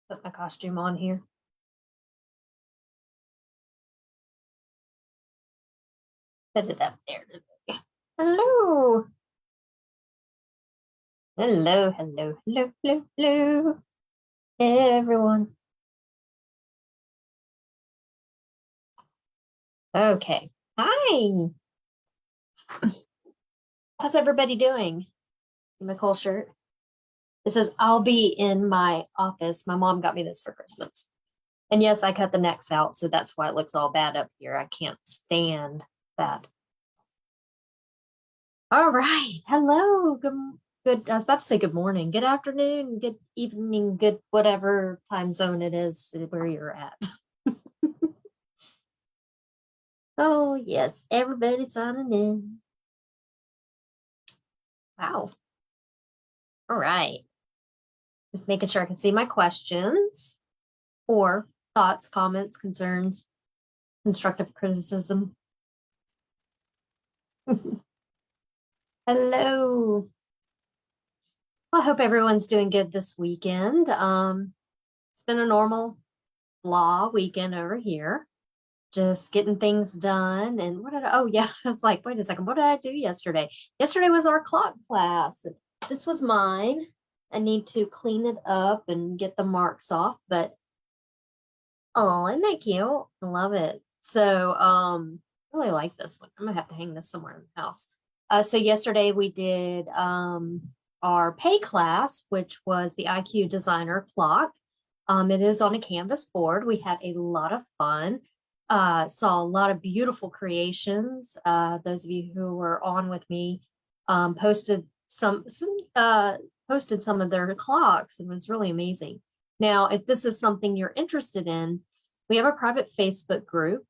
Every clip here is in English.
Put my costume on here. Put it up there. Hello. Hello, hello, hello, hello, hello, everyone. Okay. Hi. How's everybody doing? My cool shirt. It says, I'll be in my office. My mom got me this for Christmas. And yes, I cut the necks out, so that's why it looks all bad up here. I can't stand that. All right. Hello. Good. I was about to say good morning, good afternoon, good evening, good whatever time zone it is where you're at. Oh, yes. Everybody's signing in. Wow. All right. Just making sure I can see my questions or thoughts, comments, concerns, constructive criticism. Hello. Well, I hope everyone's doing good this weekend. It's been a normal blah weekend over here. Just getting things done. And oh yeah, I was like, wait a second, what did I do yesterday? Yesterday was our clock class. This was mine. I need to clean it up and get the marks off, but oh, isn't that cute? I love it. So I really like this one. I'm gonna have to hang this somewhere in the house. So yesterday we did our pay class, which was the IQ Designer clock. It is on a canvas board. We had a lot of fun. Saw a lot of beautiful creations. Those of you who were on with me posted posted some of their clocks, and it was really amazing. Now, if this is something you're interested in, we have a private Facebook group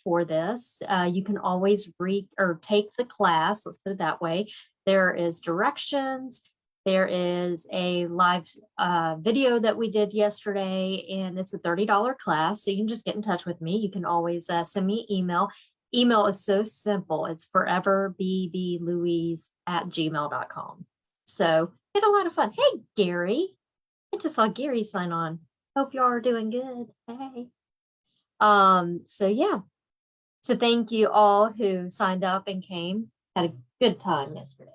for this. You can always read or take the class. Let's put it that way. There is directions. There is a live video that we did yesterday, and it's a $30 class. So you can just get in touch with me. You can always send me an email. Email is so simple. It's foreverbblouise@gmail.com. So get a lot of fun. Hey, Gary. I just saw Gary sign on. Hope y'all are doing good. Hey. So yeah. So thank you all who signed up and came. Had a good time yesterday.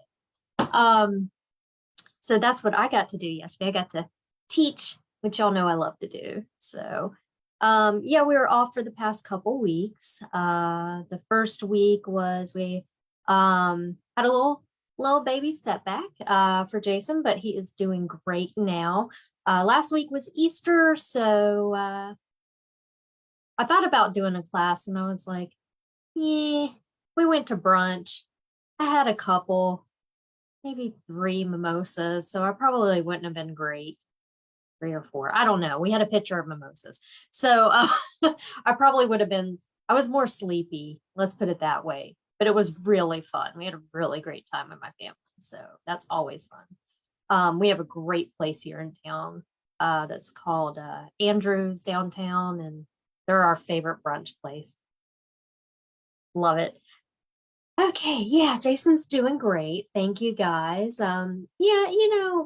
So that's what I got to do yesterday. I got to teach, which y'all know I love to do. So yeah, we were off for the past couple weeks. The first week was we had a little baby step back for Jason, but he is doing great now. Last week was Easter, so I thought about doing a class, and I was like, yeah, we went to brunch. I had a couple, maybe 3 mimosas, so I probably wouldn't have been great. 3 or 4. I don't know. We had a picture of mimosas. So I probably would have been, I was more sleepy, let's put it that way. But it was really fun. We had a really great time with my family. So that's always fun. We have a great place here in town that's called Andrews downtown, and they're our favorite brunch place. Love it. Okay, yeah, Jason's doing great. Thank you guys. Yeah,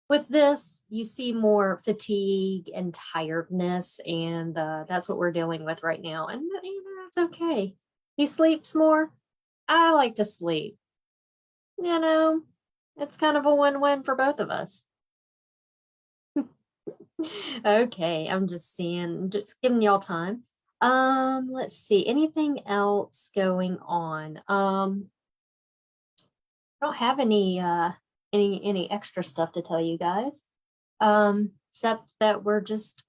with this, you see more fatigue and tiredness, and that's what we're dealing with right now. And that's okay. He sleeps more. I like to sleep. you know, it's kind of a win-win for both of us. Okay, I'm just seeing, just giving y'all time. Let's see, anything else going on? I don't have any extra stuff to tell you guys. Except that we're just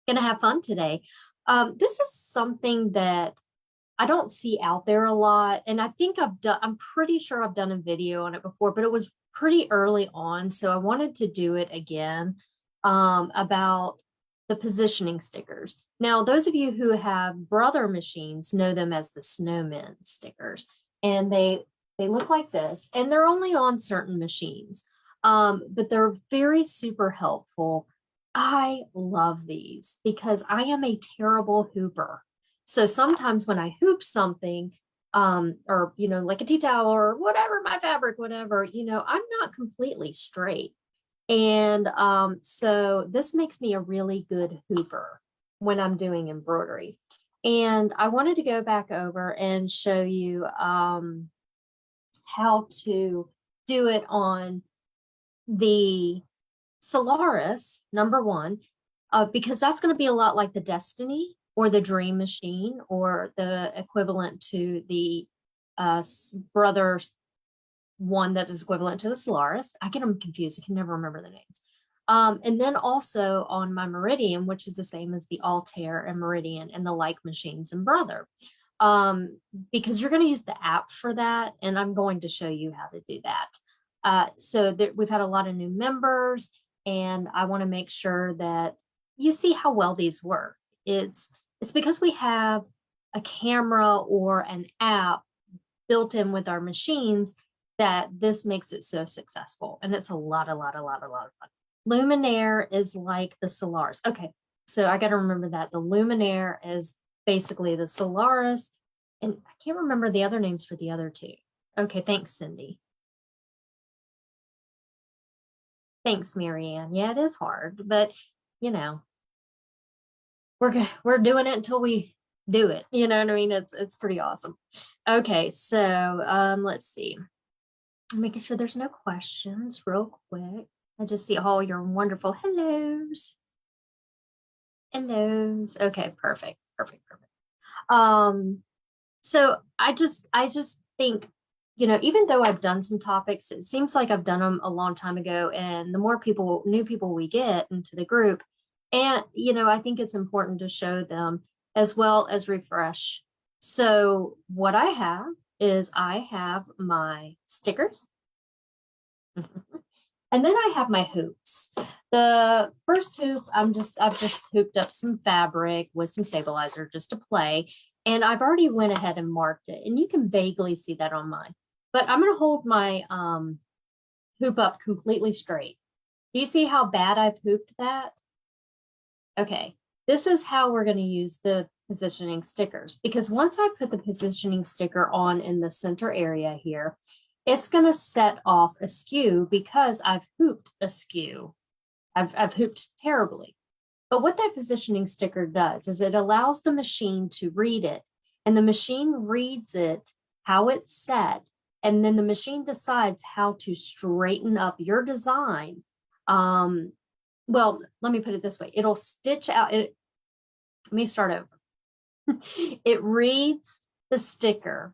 gonna have fun today. This is something that I don't see out there a lot, and I think I'm pretty sure I've done a video on it before, but it was pretty early on, so I wanted to do it again, about the positioning stickers. Now, those of you who have Brother machines know them as the snowmen stickers, and they look like this, and they're only on certain machines, but they're very super helpful. I love these because I am a terrible hooper. So sometimes when I hoop something, or like a tea towel or whatever, my fabric, whatever, I'm not completely straight. And so this makes me a really good hooper when I'm doing embroidery. And I wanted to go back over and show you how to do it on the Solaris #1, because that's going to be a lot like the Destiny or the Dream Machine or the equivalent to the Brother one that is equivalent to the Solaris. I get them confused. I can never remember the names. And then also on my Meridian, which is the same as the Altair and Meridian and the like machines and Brother. Because you're going to use the app for that, and I'm going to show you how to do that. So we've had a lot of new members, and I want to make sure that you see how well these work. It's because we have a camera or an app built in with our machines that this makes it so successful. And it's a lot of fun. Luminaire is like the Solaris. Okay, so I got to remember that. The Luminaire is basically the Solaris, and I can't remember the other names for the other two. Okay, thanks, Cindy. Thanks, Marianne. Yeah, it is hard, but we're doing it until we do it. You know what I mean? It's pretty awesome. Okay, so let's see. I'm making sure there's no questions real quick. I just see all your wonderful hellos. Hellos. Okay, perfect. So I just think, even though I've done some topics, it seems like I've done them a long time ago. And the more new people we get into the group, and I think it's important to show them as well as refresh. So what I have is I have my stickers. And then I have my hoops. The first hoop, I've just hooped up some fabric with some stabilizer just to play. And I've already went ahead and marked it. And you can vaguely see that on mine. But I'm going to hold my hoop up completely straight. Do you see how bad I've hooped that? Okay, this is how we're going to use the positioning stickers. Because once I put the positioning sticker on in the center area here, it's going to set off askew because I've hooped askew. I've hooped terribly. But what that positioning sticker does is it allows the machine to read it, and the machine reads it, how it's set, and then the machine decides how to straighten up your design. Well, let me put it this way. It'll stitch out it. Let me start over. It reads the sticker,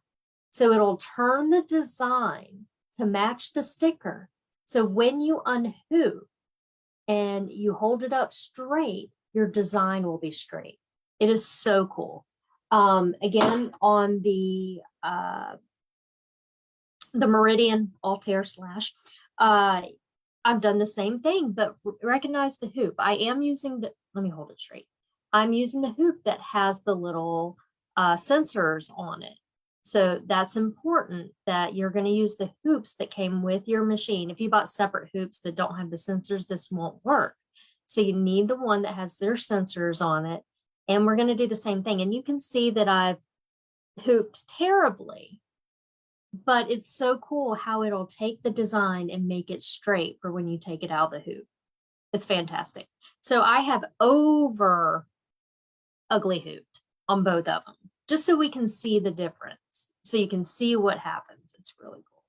so it'll turn the design to match the sticker. So when you unhoop and you hold it up straight, your design will be straight. It is so cool. Again, on the Meridian Altair Slash, I've done the same thing, but recognize the hoop. I am using let me hold it straight. I'm using the hoop that has the little sensors on it. So that's important that you're going to use the hoops that came with your machine. If you bought separate hoops that don't have the sensors, this won't work. So you need the one that has their sensors on it. And we're going to do the same thing. And you can see that I've hooped terribly, but it's so cool how it'll take the design and make it straight for when you take it out of the hoop. It's fantastic. So I have over ugly hooped on both of them, just so we can see the difference. So you can see what happens. It's really cool.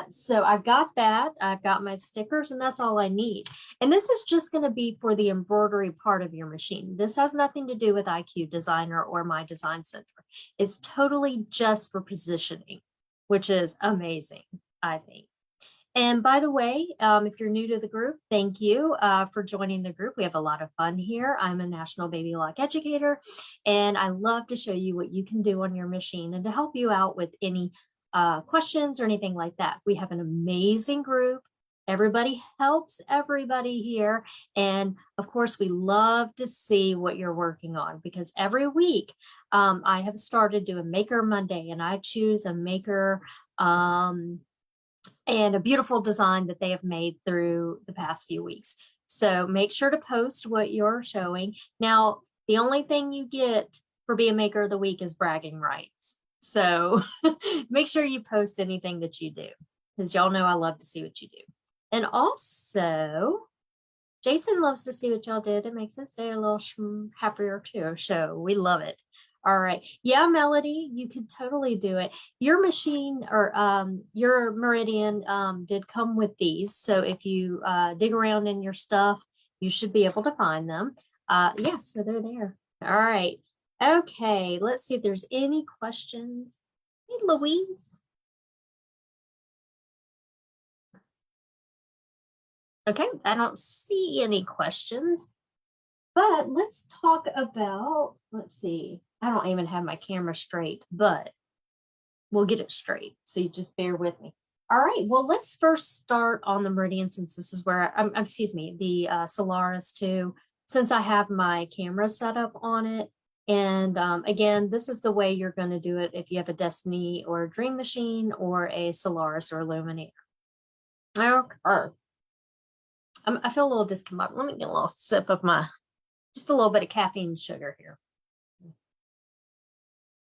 So I've got that. I've got my stickers, and that's all I need. And this is just going to be for the embroidery part of your machine. This has nothing to do with IQ Designer or My Design Center. It's totally just for positioning, which is amazing, I think. And by the way, if you're new to the group, thank you for joining the group. We have a lot of fun here. I'm a National Baby Lock educator, and I love to show you what you can do on your machine and to help you out with any questions or anything like that. We have an amazing group. Everybody helps everybody here. And of course, we love to see what you're working on because every week I have started doing Maker Monday, and I choose a maker and a beautiful design that they have made through the past few weeks. So make sure to post what you're showing. Now, the only thing you get for being Maker of the Week is bragging rights. So make sure you post anything that you do, because y'all know I love to see what you do. And also, Jason loves to see what y'all did. It makes his day a little happier too. So we love it. All right. Yeah, Melody, you could totally do it. Your machine or your Meridian did come with these. So if you dig around in your stuff, you should be able to find them. Yeah, so they're there. All right. Okay, let's see if there's any questions. Hey, Louise. Okay, I don't see any questions, but let's talk about, let's see. I don't even have my camera straight, but we'll get it straight. So you just bear with me. All right, well, let's first start on the Meridian, since this is where, excuse me, the Solaris 2, since I have my camera set up on it. And again, this is the way you're going to do it if you have a Destiny or a Dream Machine or a Solaris or Luminaire. Okay. I feel a little discombobulated. Let me get a little sip of just a little bit of caffeine sugar here.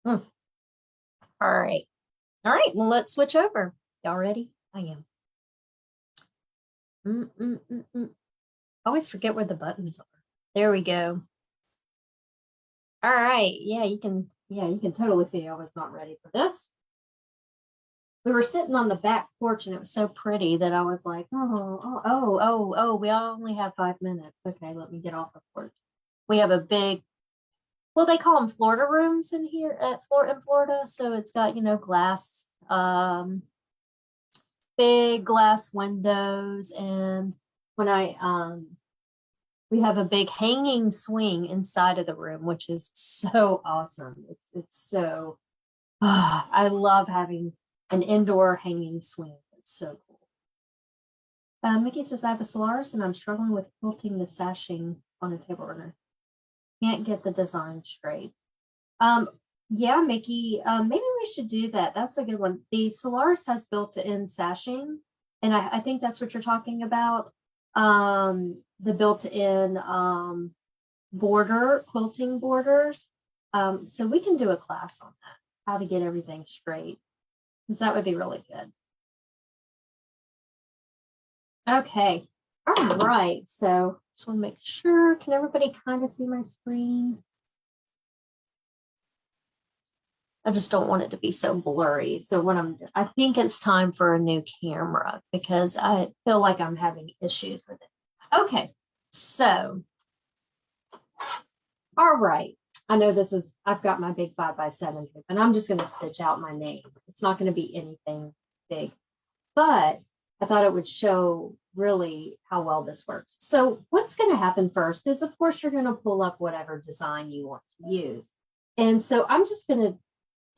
Mm. All right. All right, well, let's switch over. Y'all ready? I am. I always forget where the buttons are. There we go. All right. Yeah, you can totally see I was not ready for this. We were sitting on the back porch and it was so pretty that I was like, oh, we only have 5 minutes. Okay, let me get off the porch. We have a big, well, they call them Florida rooms in here in Florida. So it's got, glass, big glass windows. And when we have a big hanging swing inside of the room, which is so awesome. It's so, I love having an indoor hanging swing. It's so cool. Mickey says, I have a Solaris and I'm struggling with quilting the sashing on a table runner. Can't get the design straight. Yeah, Mickey, maybe we should do that. That's a good one. The Solaris has built-in sashing, and I think that's what you're talking about. The built-in quilting borders. So we can do a class on that, how to get everything straight, because that would be really good. Okay. All right. So just want to make sure, can everybody kind of see my screen? I just don't want it to be so blurry. So I think it's time for a new camera because I feel like I'm having issues with it. Okay, so, all right. I know I've got my big 5x7 here, and I'm just going to stitch out my name. It's not going to be anything big, but I thought it would show really how well this works. So what's going to happen first is, of course, you're going to pull up whatever design you want to use. And so I'm just going to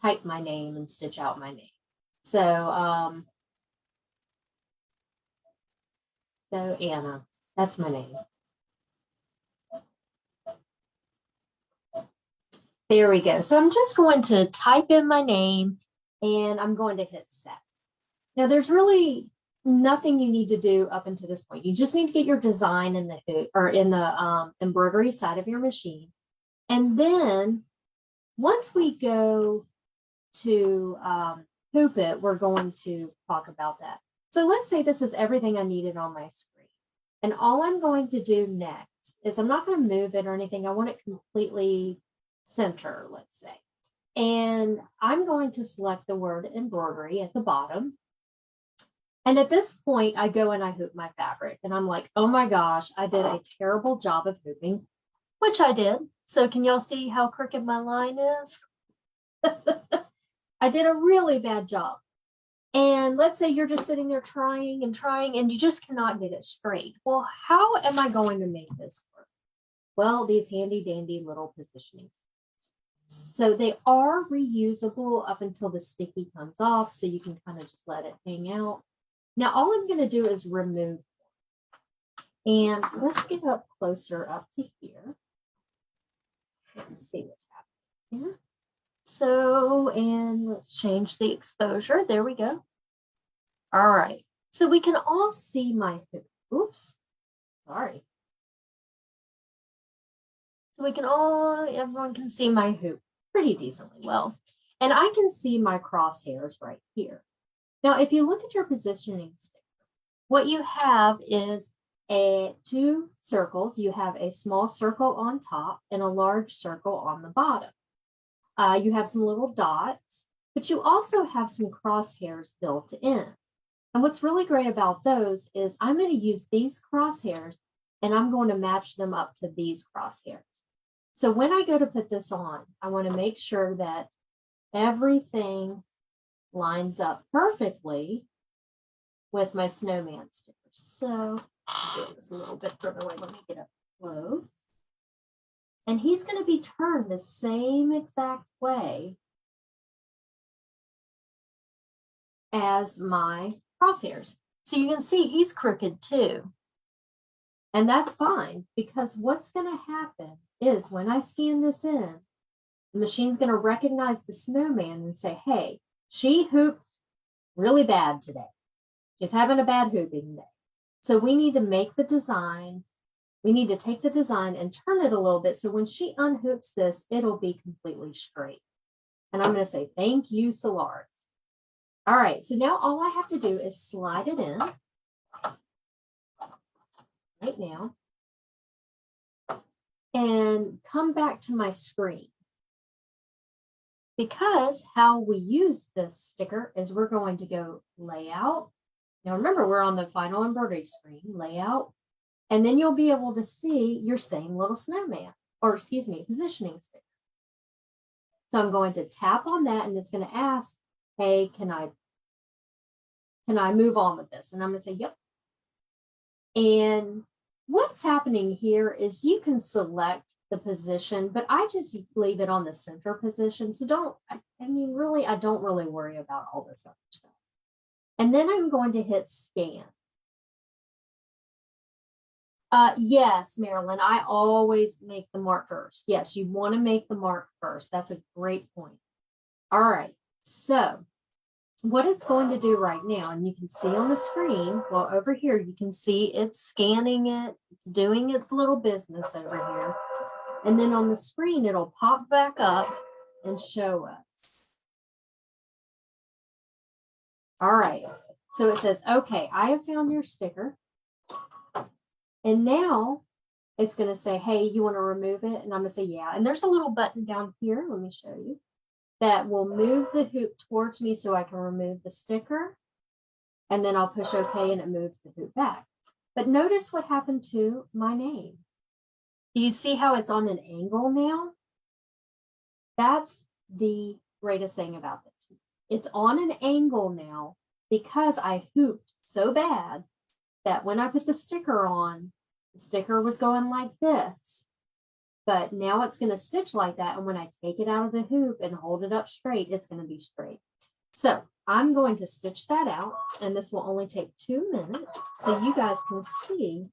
type my name and stitch out my name. So Anna, that's my name. There we go. So I'm just going to type in my name and I'm going to hit set. Now there's really nothing you need to do up until this point. You just need to get your design in the hoop or in the embroidery side of your machine. And then once we go to hoop it, we're going to talk about that. So let's say this is everything I needed on my screen. And all I'm going to do next is I'm not going to move it or anything. I want it completely center, let's say. And I'm going to select the word embroidery at the bottom. And at this point, I go and I hoop my fabric. And I'm like, oh my gosh, I did a terrible job of hooping, which I did. So can y'all see how crooked my line is? I did a really bad job. And let's say you're just sitting there trying and you just cannot get it straight. Well, how am I going to make this work? Well, these handy dandy little positionings. So they are reusable up until the sticky comes off. So you can kind of just let it hang out. Now, all I'm going to do is remove. And let's get up closer up to here. Let's see what's happening here. So, and let's change the exposure. There we go. All right. So we can all see my hoop. Oops. Sorry. So everyone can see my hoop pretty decently well. And I can see my crosshairs right here. Now, if you look at your positioning sticker, what you have is two circles. You have a small circle on top and a large circle on the bottom. You have some little dots, but you also have some crosshairs built in. And what's really great about those is I'm going to use these crosshairs and I'm going to match them up to these crosshairs. So when I go to put this on, I want to make sure that everything lines up perfectly with my snowman stickers. So I'll do this a little bit further away. Let me get up close. And he's going to be turned the same exact way as my crosshairs. So you can see he's crooked too. And that's fine, because what's going to happen is when I scan this in, the machine's going to recognize the snowman and say, hey, she hooped really bad today. She's having a bad hooping day. So we need to make the design. We need to take the design and turn it a little bit. So when she unhoops this, it'll be completely straight. And I'm going to say, thank you, Solaris. All right, so now all I have to do is slide it in right now and come back to my screen. Because how we use this sticker is we're going to go layout. Now remember, we're on the final embroidery screen, layout, and then you'll be able to see your same little snowman, or excuse me, positioning sticker. So I'm going to tap on that and it's going to ask, hey, can I move on with this? And I'm going to say, yep. And what's happening here is you can select the position, but I just leave it on the center position. So I don't really worry about all this other stuff. And then I'm going to hit scan. Yes, Marilyn, I always make the mark first. Yes, you want to make the mark first. That's a great point. All right, so what it's going to do right now, and you can see on the screen, well, over here, you can see it's scanning it. It's doing its little business over here. And then on the screen, it'll pop back up and show us. All right, so it says, okay, I have found your sticker. And now it's going to say, hey, you want to remove it? And I'm going to say, yeah. And there's a little button down here. Let me show you. That will move the hoop towards me so I can remove the sticker. And then I'll push OK and it moves the hoop back. But notice what happened to my name. Do you see how it's on an angle now? That's the greatest thing about this. It's on an angle now because I hooped so bad that when I put the sticker on, the sticker was going like this. But now it's going to stitch like that. And when I take it out of the hoop and hold it up straight, it's going to be straight. So I'm going to stitch that out. And this will only take 2 minutes. So you guys can see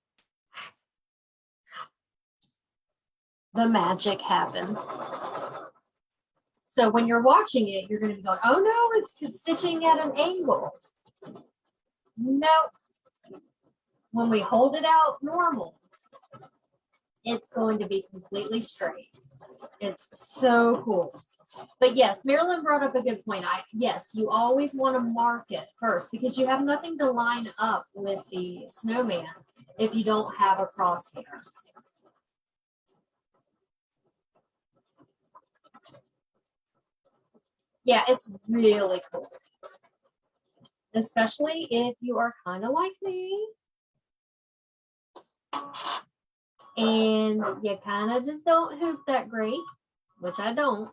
the magic happen. So when you're watching it, you're going to be going, oh no, it's stitching at an angle. No. When we hold it out normal, it's going to be completely straight. It's so cool. But yes, Marilyn brought up a good point. Yes, you always want to mark it first because you have nothing to line up with the snowman if you don't have a crosshair. Yeah, it's really cool. especially if you are kind of like me and you kind of just don't hoop that great, which I don't.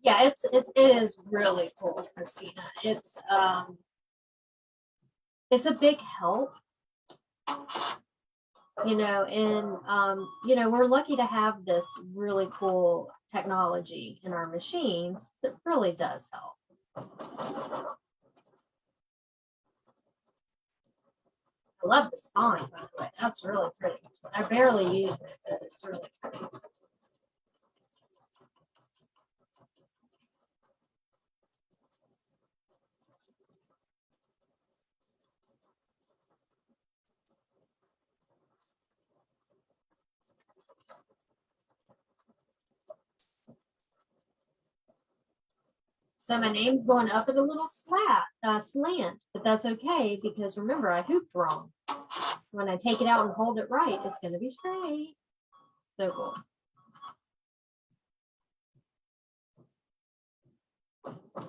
Yeah, it is really cool, Christina. It's a big help, and we're lucky to have this really cool technology in our machines. So it really does help. I love the spine, by the way. That's really pretty. I barely use it, but it's really pretty. So my name's going up at a little slant, but that's okay because remember I hooped wrong. When I take it out and hold it right, it's going to be straight. So cool.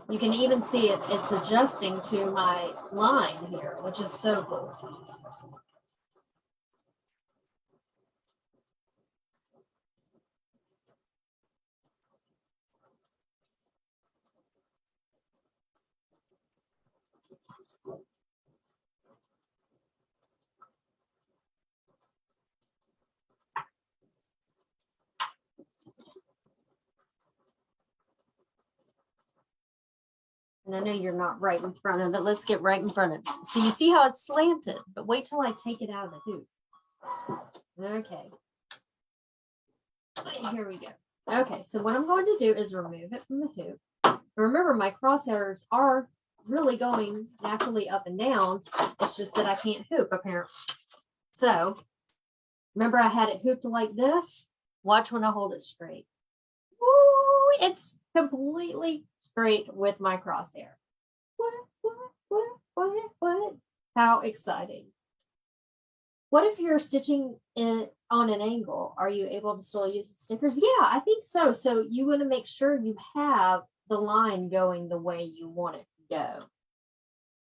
You can even see it's adjusting to my line here, which is so cool. And I know you're not right in front of it. Let's get right in front of it. So you see how it's slanted, but wait till I take it out of the hoop. Okay. Here we go. Okay, so what I'm going to do is remove it from the hoop. Remember, my crosshairs are really going naturally up and down. It's just that I can't hoop, apparently. So, remember I had it hooped like this? Watch when I hold it straight. Woo, it's completely straight with my crosshair. What? How exciting. What if you're stitching it on an angle? Are you able to still use the stickers? Yeah, I think so. So you want to make sure you have the line going the way you want it to go.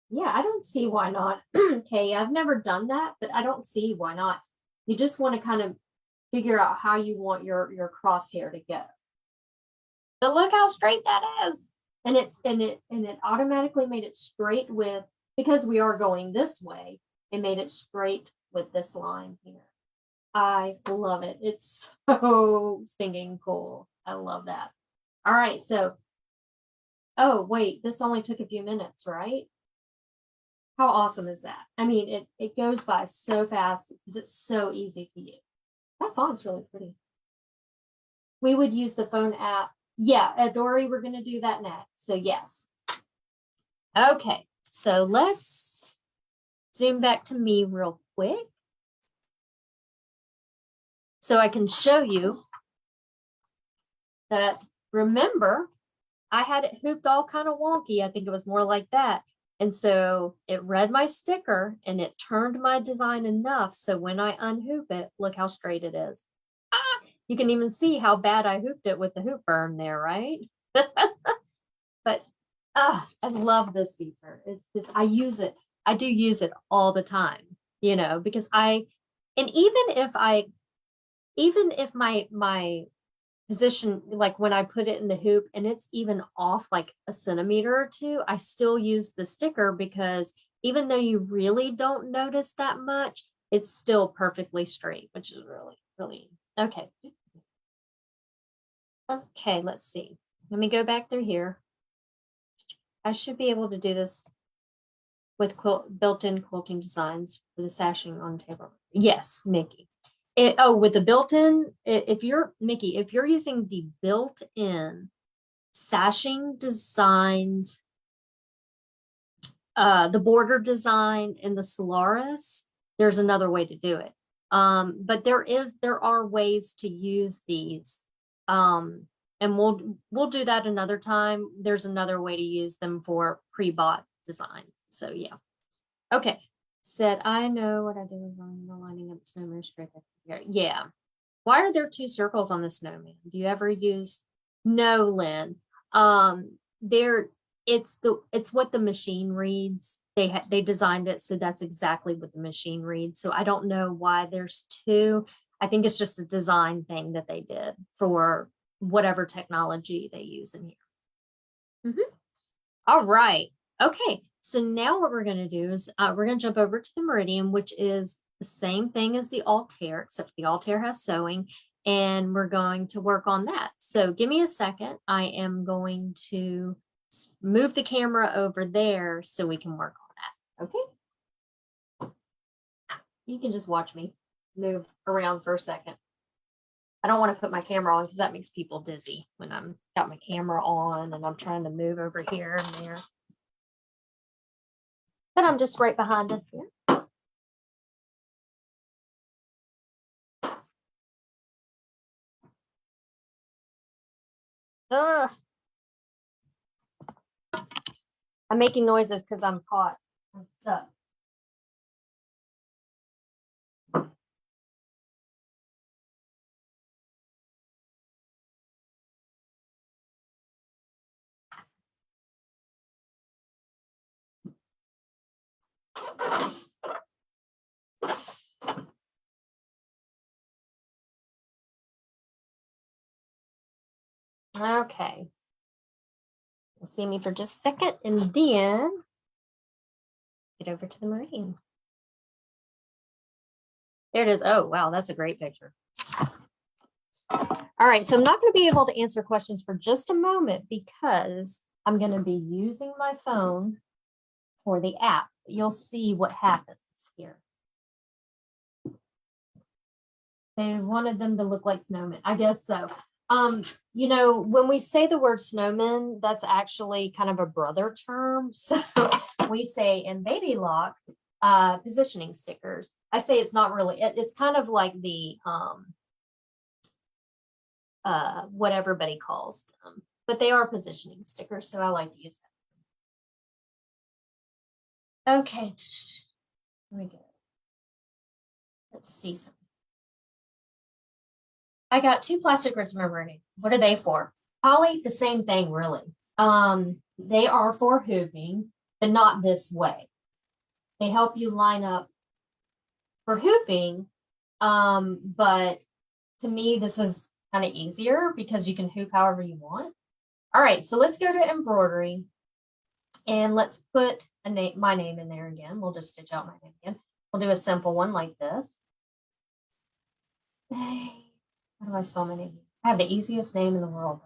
Yeah, I don't see why not. Okay, I've never done that, but I don't see why not. You just want to kind of figure out how you want your crosshair to go. But look how straight that is. And it automatically made it straight with, because we are going this way, it made it straight with this line here. I love it. It's so stinking cool. I love that. All right, so, oh wait, this only took a few minutes, right? How awesome is that? I mean, it goes by so fast because it's so easy to use. That font's really pretty. We would use the phone app. Yeah, Dory, we're going to do that next. So yes. Okay, so let's zoom back to me real quick so I can show you that, remember, I had it hooped all kind of wonky. I think it was more like that. And so it read my sticker and it turned my design enough. So when I unhoop it, look how straight it is. Ah, you can even see how bad I hooped it with the hoop burn there, right? But I love this feature. It's just, I use it. I do use it all the time, because and even if my position, like when I put it in the hoop and it's even off like a centimeter or two, I still use the sticker because even though you really don't notice that much, it's still perfectly straight, which is really, really okay. Okay, let's see. Let me go back through here. I should be able to do this with built-in quilting designs for the sashing on table. Yes, Mickey. With the built-in, if you're Mickey, if you're using the built-in sashing designs the border design in the Solaris, there's another way to do it. But there are ways to use these. And we'll do that another time. There's another way to use them for pre-bought designs. So yeah. Okay. Said I know what I did was wrong. The lining up snowman straight up here. Yeah. Why are there two circles on the snowman? Do you ever use? No, Lynn. There it's what the machine reads. They designed it so that's exactly what the machine reads. So I don't know why there's two. I think it's just a design thing that they did for whatever technology they use in here. All right. Okay. So now what we're going to do is we're going to jump over to the meridian, which is the same thing as the Altair, except the Altair has sewing, and we're going to work on that. So give me a second. I am going to move the camera over there so we can work on that. Okay. You can just watch me move around for a second. I don't want to put my camera on because that makes people dizzy when I'm got my camera on and I'm trying to move over here and there. But I'm just right behind us here. I'm making noises because I'm caught. I'm stuck. Okay. You'll see me for just a second and then get over to the meridian. There it is. Oh, wow, that's a great picture. All right, so I'm not going to be able to answer questions for just a moment because I'm going to be using my phone for the app. You'll see what happens here. They wanted them to look like snowmen. I guess so. You know, when we say the word snowman, that's actually kind of a brother term. So we say in Baby Lock, positioning stickers. I say it's not really, it's kind of like the what everybody calls them, but they are positioning stickers, so I like to use that. Okay, let me go. Let's see some. I got two plastic grids memory. What are they for? Poly, the same thing, really. They are for hooping, but not this way. They help you line up for hooping, but to me, this is kind of easier because you can hoop however you want. All right, so let's go to embroidery and let's put a name, my name in there again. We'll just stitch out my name again. We'll do a simple one like this. How do I spell my name? I have the easiest name in the world.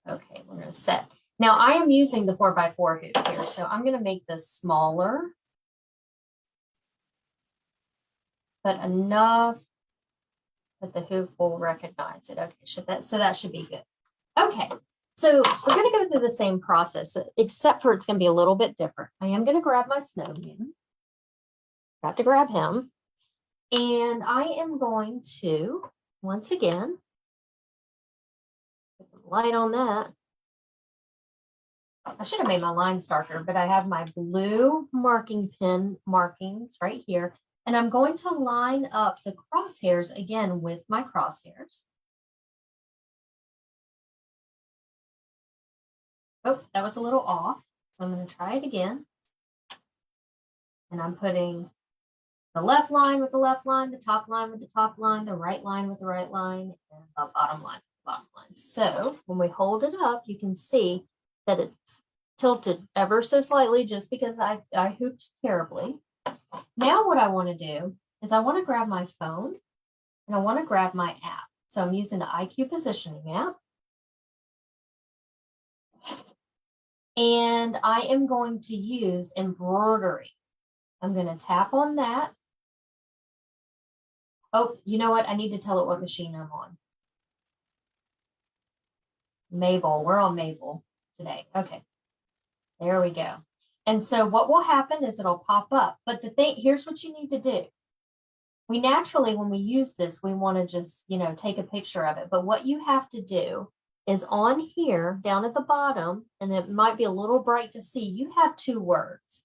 Okay, we're going to set. Now I am using the 4x4 hoop here, so I'm going to make this smaller, but enough that the hoop will recognize it. Okay, so that should be good. Okay, so we're going to go through the same process, except for it's going to be a little bit different. I am going to grab my snowman. Got to grab him. And I am going to, once again, put some light on that. I should have made my lines darker, but I have my blue marking pen markings right here. And I'm going to line up the crosshairs again with my crosshairs. Oh, that was a little off. So I'm going to try it again. And I'm putting the left line with the left line, the top line with the top line, the right line with the right line, and the bottom line with the bottom line. So when we hold it up, you can see that it's tilted ever so slightly just because I hooped terribly. Now what I want to do is I want to grab my phone and I want to grab my app. So I'm using the IQ positioning app. And I am going to use embroidery. I'm going to tap on that. Oh, you know what? I need to tell it what machine I'm on. Mabel, we're on Mabel today. Okay. There we go. And so what will happen is it'll pop up. But the thing, here's what you need to do. We naturally, when we use this, we want to just, take a picture of it. But what you have to do is on here, down at the bottom, and it might be a little bright to see, you have two words.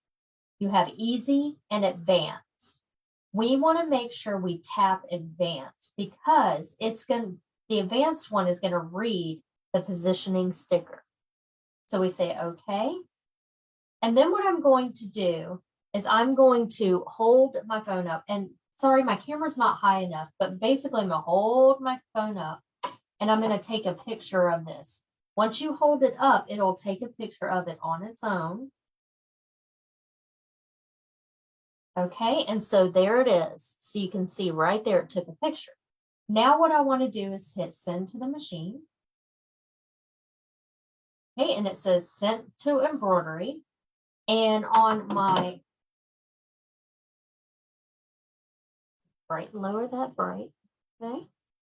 You have easy and advanced. We want to make sure we tap advanced because the advanced one is going to read the positioning sticker. So we say, okay. And then what I'm going to do is I'm going to hold my phone up, and sorry, my camera's not high enough, but basically I'm going to hold my phone up and I'm going to take a picture of this. Once you hold it up, it'll take a picture of it on its own. Okay, and so there it is. So you can see right there, it took a picture. Now what I want to do is hit send to the machine. Okay, and it says sent to embroidery. And on my lower that bright. Okay.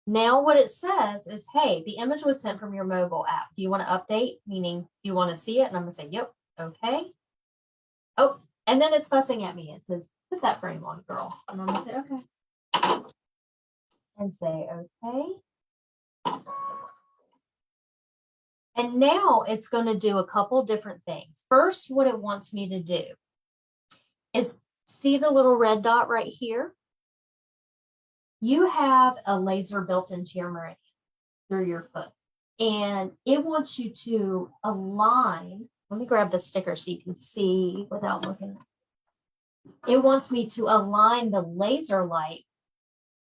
Now what it says is, hey, the image was sent from your mobile app. Do you want to update? Meaning, do you want to see it? And I'm going to say, yep, okay. Oh, and then it's fussing at me. It says, put that frame on, girl. And I'm going to say, okay. And say, okay. And now it's going to do a couple different things. First, what it wants me to do is see the little red dot right here? You have a laser built into your meridian through your foot, and it wants you to align. Let me grab the sticker so you can see without looking. It wants me to align the laser light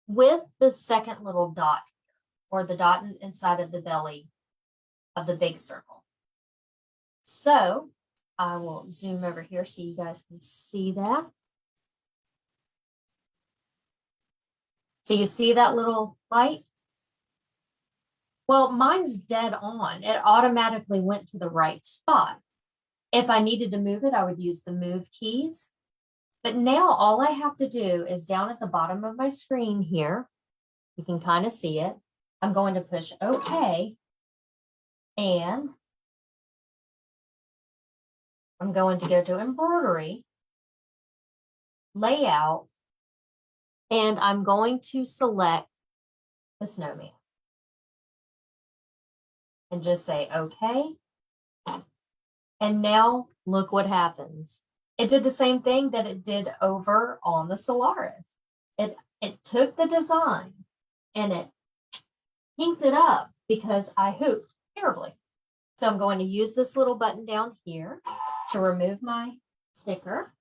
with the second little dot, or the dot inside of the belly of the big circle. So I will zoom over here so you guys can see that. So you see that little light? Well, mine's dead on. It automatically went to the right spot. If I needed to move it, I would use the move keys. But now all I have to do is down at the bottom of my screen here, you can kind of see it. I'm going to push OK. And I'm going to go to embroidery, layout, and I'm going to select the snowman. And just say, okay. And now look what happens. It did the same thing that it did over on the Solaris. It took the design and it pinked it up because I hooped terribly. So I'm going to use this little button down here to remove my sticker.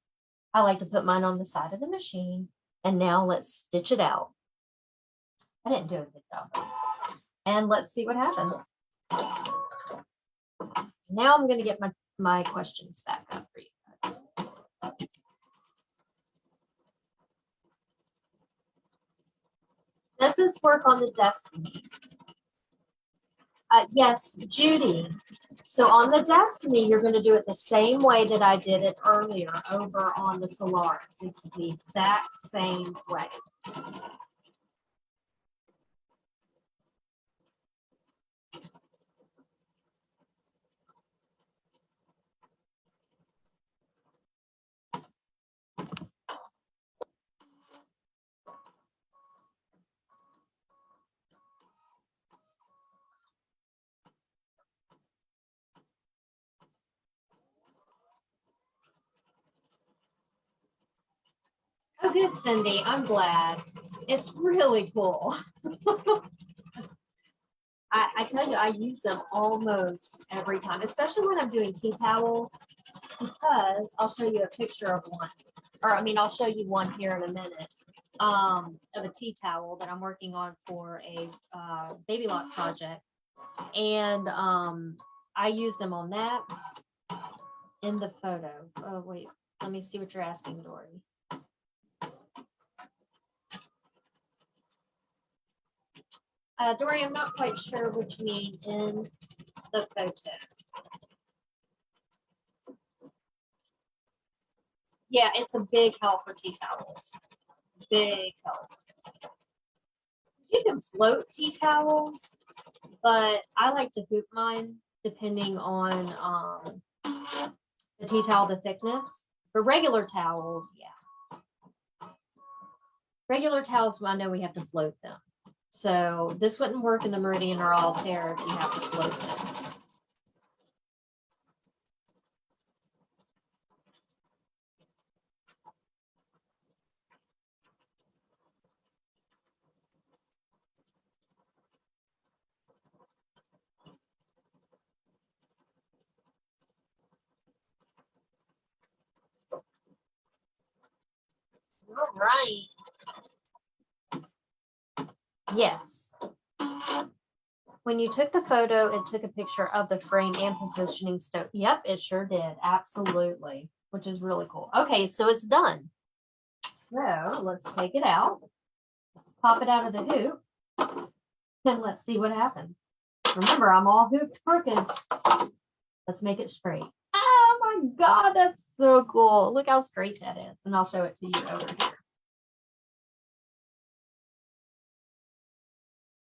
I like to put mine on the side of the machine. And now let's stitch it out. I didn't do a good job. And let's see what happens. Now I'm going to get my questions back up for you guys. Does this work on the Destiny? Yes, Judy. So on the Destiny, you're going to do it the same way that I did it earlier over on the Solaris. It's the exact same way. Oh, good, Cindy. I'm glad. It's really cool. I tell you, I use them almost every time, especially when I'm doing tea towels, because I'll show you a picture of one. Or, I mean, I'll show you one here in a minute of a tea towel that I'm working on for a baby lock project. And I use them on that in the photo. Oh, wait. Let me see what you're asking, Dory. Dory, I'm not quite sure what you mean in the photo. Yeah, it's a big help for tea towels. Big help. You can float tea towels, but I like to hoop mine depending on The tea towel, the thickness. But regular towels, yeah. Regular towels, I know we have to float them. So this wouldn't work in the Meridian or Altair if you have to float them. All right. Yes. When you took the photo, it took a picture of the frame and positioning stone. Yep, it sure did. Absolutely. Which is really cool. Okay, so it's done. So let's take it out. Let's pop it out of the hoop. And let's see what happens. Remember, I'm all hooped crooked. Let's make it straight. Oh my God, that's so cool. Look how straight that is. And I'll show it to you over here.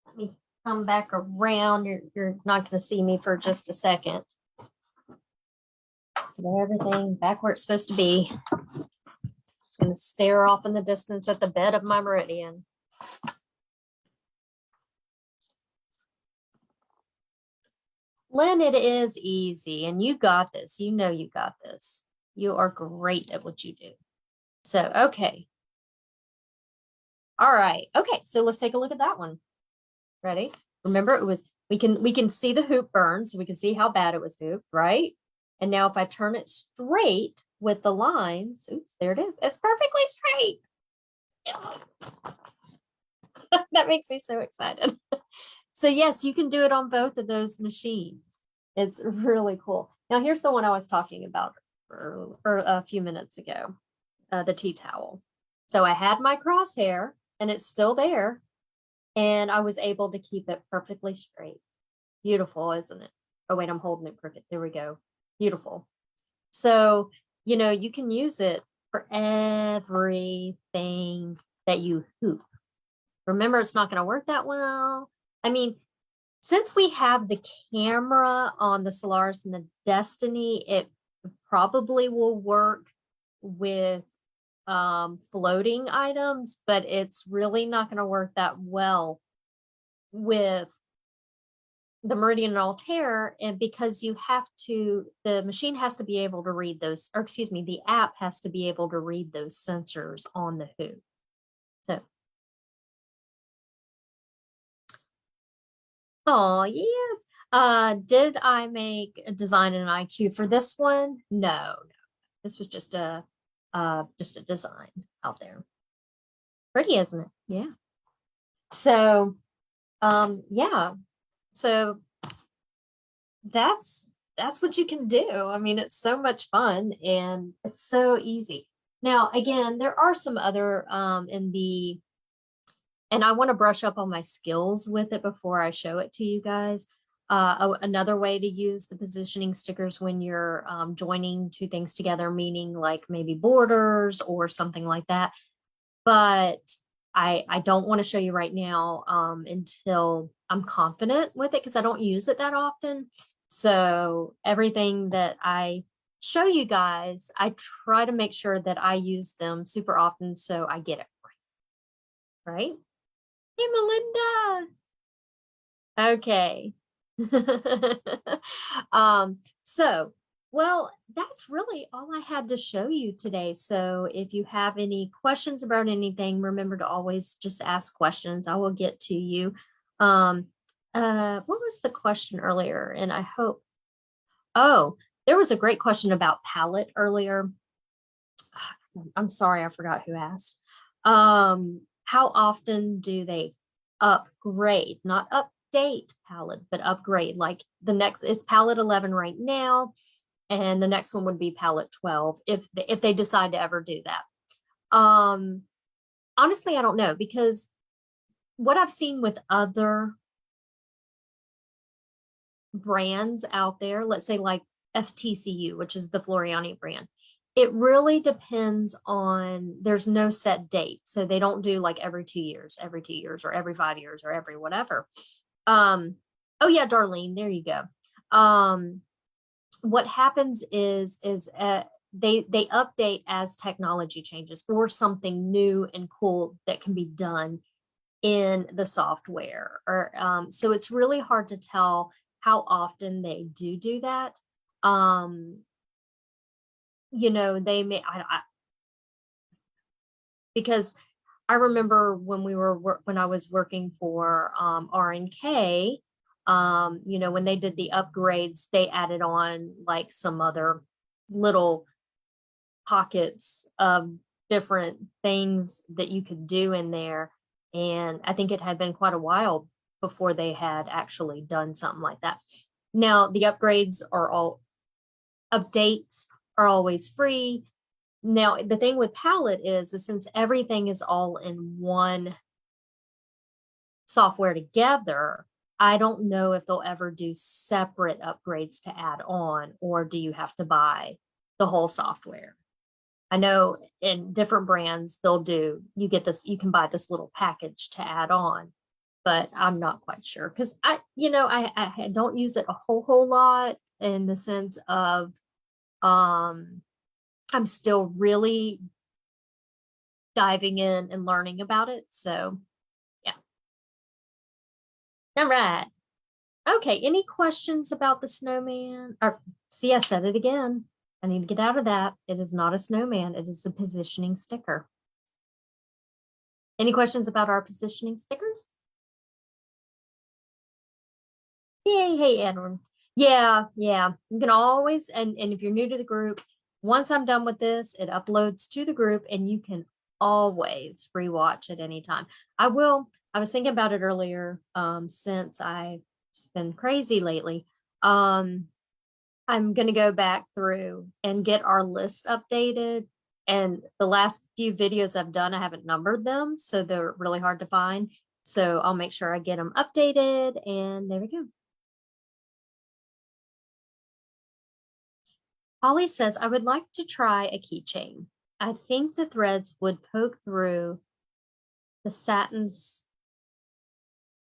Let me come back around. You're not going to see me for just a second. Get everything back where it's supposed to be. Just going to stare off in the distance at the bed of my Meridian. Lynn, it is easy, and you got this. You know you got this. You are great at what you do. So, okay. All right. Okay, so let's take a look at that one. Ready? Remember, it was we can see the hoop burn, so we can see how bad it was hooped, right? And now if I turn it straight with the lines, oops, there it is. It's perfectly straight. That makes me so excited. So yes, you can do it on both of those machines. It's really cool. Now here's the one I was talking about a few minutes ago, the tea towel. So I had my crosshair and it's still there and I was able to keep it perfectly straight. Beautiful, isn't it? Oh wait, I'm holding it crooked. There we go. Beautiful. So, you know, you can use it for everything that you hoop. Remember, it's not going to work that well. I mean, since we have the camera on the Solaris and the Destiny, it probably will work with floating items, but it's really not going to work that well with the Meridian and Altair. And because you have to, the machine has to be able to read those, or excuse me, the app has to be able to read those sensors on the hoop. So, oh, yes. Did I make a design in IQ for this one? No. This was just a design out there. Pretty, isn't it? Yeah. So, yeah. So that's what you can do. I mean, it's so much fun and it's so easy. Now, again, there are some other and I want to brush up on my skills with it before I show it to you guys. Another way to use the positioning stickers when you're joining two things together, meaning like maybe borders or something like that. But I don't want to show you right now until I'm confident with it because I don't use it that often. So everything that I show you guys, I try to make sure that I use them super often so I get it right. Hey, Melinda. Okay. So, well, that's really all I had to show you today. So if you have any questions about anything, remember to always just ask questions. I will get to you. What was the question earlier? And I hope, oh, there was a great question about palette earlier. I'm sorry, I forgot who asked. How often do they upgrade, not update palette, but upgrade? Like the next is palette 11 right now, and the next one would be palette 12 if they decide to ever do that. Honestly, I don't know, because what I've seen with other brands out there, let's say like FTCU, which is the Floriani brand, it really depends on, there's no set date. So they don't do like every 2 years, or every 5 years, or every whatever. Oh yeah, Darlene, there you go. what happens is they update as technology changes or something new and cool that can be done in the software. Or so it's really hard to tell how often they do that. Um, they may because I remember when when I was working for R&K, when they did the upgrades, they added on like some other little pockets of different things that you could do in there. And I think it had been quite a while before they had actually done something like that. Now, the updates are always free. Now, the thing with Palette is since everything is all in one software together, I don't know if they'll ever do separate upgrades to add on, or do you have to buy the whole software? I know in different brands, you get this, you can buy this little package to add on, but I'm not quite sure because I don't use it a whole lot in the sense of, I'm still really diving in and learning about it. So yeah. All right. Okay. Any questions about the snowman? Or see, I said it again. I need to get out of that. It is not a snowman. It is a positioning sticker. Any questions about our positioning stickers? Yay. Hey, Edwin. Yeah. Yeah. You can always, and if you're new to the group, once I'm done with this, it uploads to the group and you can always rewatch at any time. I was thinking about it earlier, since I've just been crazy lately. I'm going to go back through and get our list updated. And the last few videos I've done, I haven't numbered them, so they're really hard to find. So I'll make sure I get them updated, and there we go. Holly says, I would like to try a keychain. I think the threads would poke through the satin's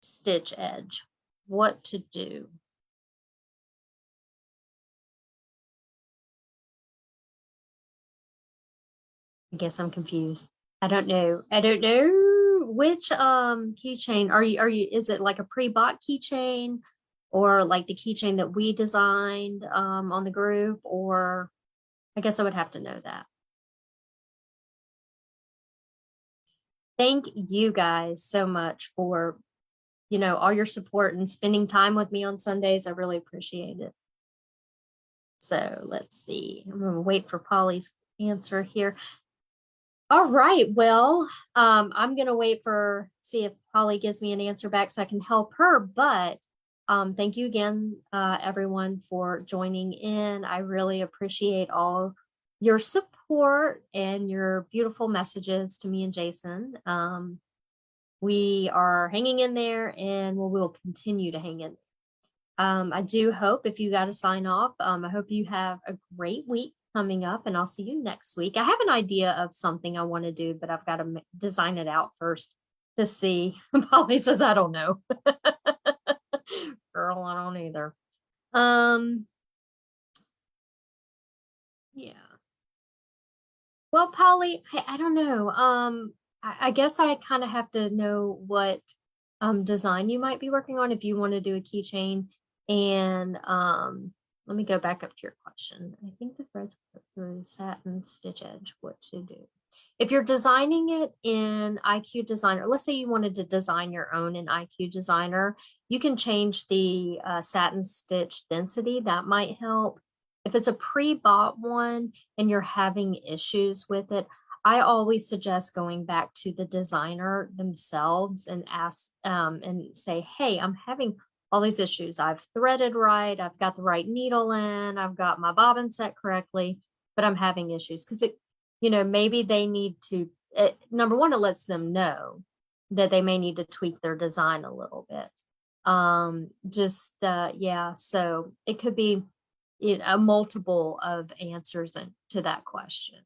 stitch edge. What to do? I guess I'm confused. I don't know. I don't know which keychain are you is it like a pre-bought keychain or like the keychain that we designed on the group, or I guess I would have to know that. Thank you guys so much for all your support and spending time with me on Sundays. I really appreciate it. So let's see. I'm gonna wait for Polly's answer here. All right. Well, I'm gonna wait see if Polly gives me an answer back so I can help her. But thank you again, everyone, for joining in. I really appreciate all your support and your beautiful messages to me and Jason. We are hanging in there, and we will continue to hang in. I do hope, if you got to sign off, I hope you have a great week coming up, and I'll see you next week. I have an idea of something I want to do, but I've got to design it out first to see. Polly says, I don't know. Girl, I don't either. Yeah. Well, Polly, I don't know. I guess I kind of have to know what design you might be working on if you want to do a keychain. And let me go back up to your question. I think the threads put through satin stitch edge, what to do. If you're designing it in IQ Designer, let's say you wanted to design your own in IQ Designer, you can change the satin stitch density. That might help. If it's a pre-bought one and you're having issues with it, I always suggest going back to the designer themselves and ask and say, hey, I'm having all these issues. I've threaded right, I've got the right needle in, I've got my bobbin set correctly, but I'm having issues because maybe they need to, number one, it lets them know that they may need to tweak their design a little bit. Yeah, so it could be a multiple of answers to that question.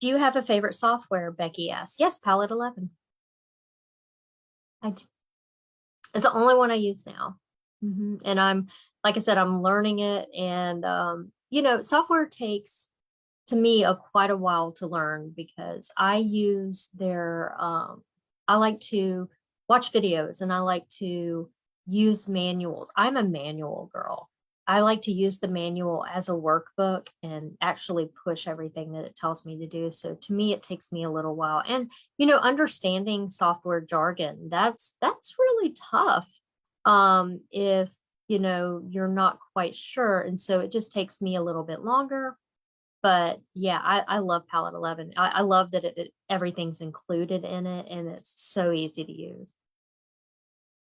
Do you have a favorite software? Becky asked. Yes, Palette 11. I do. It's the only one I use now. And I'm, like I said, I'm learning it. And, software takes to me quite a while to learn because I use I like to watch videos and I like to use manuals. I'm a manual girl. I like to use the manual as a workbook and actually push everything that it tells me to do. So to me, it takes me a little while. And, understanding software jargon, that's really tough. If, you're not quite sure. And so it just takes me a little bit longer, but yeah, I love Palette 11. I love that everything's included in it and it's so easy to use.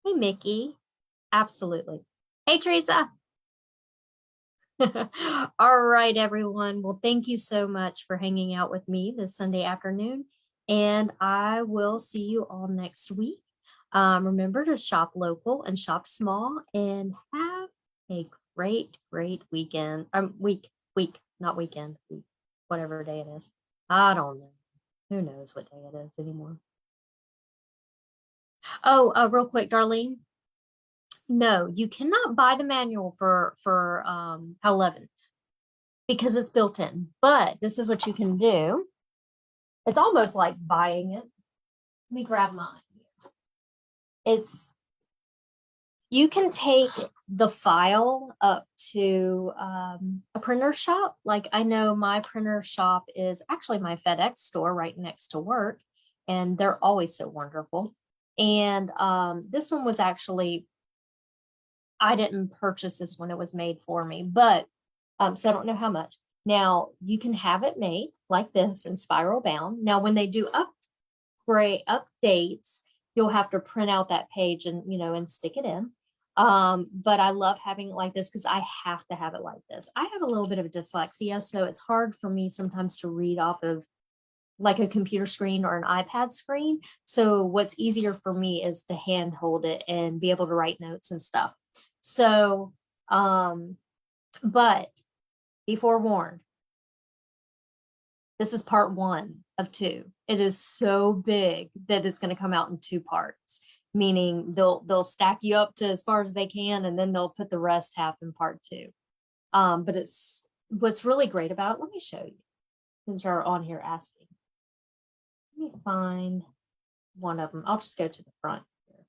Hey, Mickey. Absolutely. Hey, Teresa. All right, everyone. Well, thank you so much for hanging out with me this Sunday afternoon. And I will see you all next week. Remember to shop local and shop small and have a great, great weekend. Not weekend, week, whatever day it is. I don't know. Who knows what day it is anymore? Oh, real quick, Darlene. No, you cannot buy the manual for 11 because it's built in. But this is what you can do. It's almost like buying it. Let me grab mine. It's you can take the file up to a printer shop. Like I know my printer shop is actually my FedEx store right next to work, and they're always so wonderful. And this one was actually, I didn't purchase this one, it was made for me, but so I don't know how much. Now you can have it made like this in spiral bound. Now, when they do updates, you'll have to print out that page and and stick it in. But I love having it like this because I have to have it like this. I have a little bit of dyslexia, so it's hard for me sometimes to read off of like a computer screen or an iPad screen. So what's easier for me is to hand hold it and be able to write notes and stuff. So, but be forewarned, this is part 1 of 2. It is so big that it's going to come out in 2 parts, meaning they'll stack you up to as far as they can, and then they'll put the rest half in part 2. But it's what's really great about it. Let me show you, since you're on here asking. Let me find one of them. I'll just go to the front here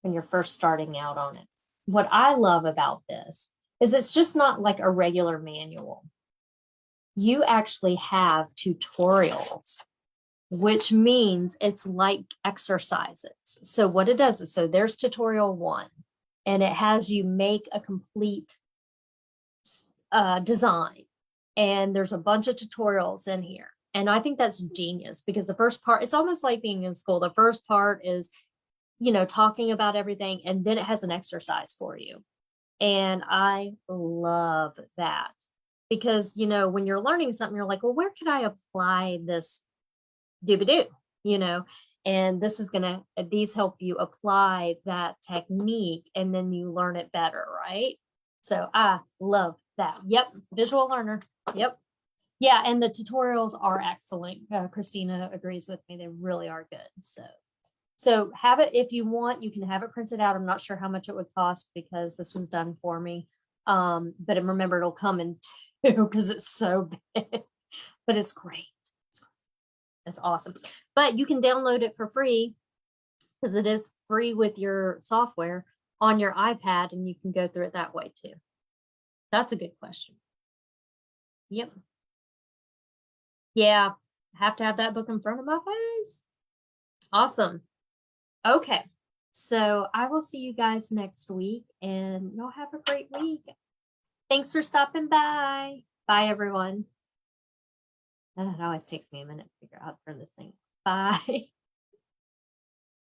when you're first starting out on it. What I love about this is it's just not like a regular manual. You actually have tutorials, which means it's like exercises. So what it does is, so there's tutorial 1, and it has you make a complete design. And there's a bunch of tutorials in here. And I think that's genius because the first part, it's almost like being in school. The first part is, talking about everything, and then it has an exercise for you. And I love that because, when you're learning something, you're like, well, where can I apply this doobie-doo, and these help you apply that technique, and then you learn it better, right? So I love that. Yep. Visual learner. Yep. Yeah. And the tutorials are excellent. Christina agrees with me. They really are good. So have it if you want, you can have it printed out. I'm not sure how much it would cost because this was done for me. But remember, it'll come in 2 because it's so big, but it's great. It's awesome. But you can download it for free because it is free with your software on your iPad, and you can go through it that way too. That's a good question. Yep. Yeah, I have to have that book in front of my face. Awesome. Okay. So I will see you guys next week, and y'all have a great week. Thanks for stopping by. Bye, everyone. It always takes me a minute to figure out how to turn this thing. Bye.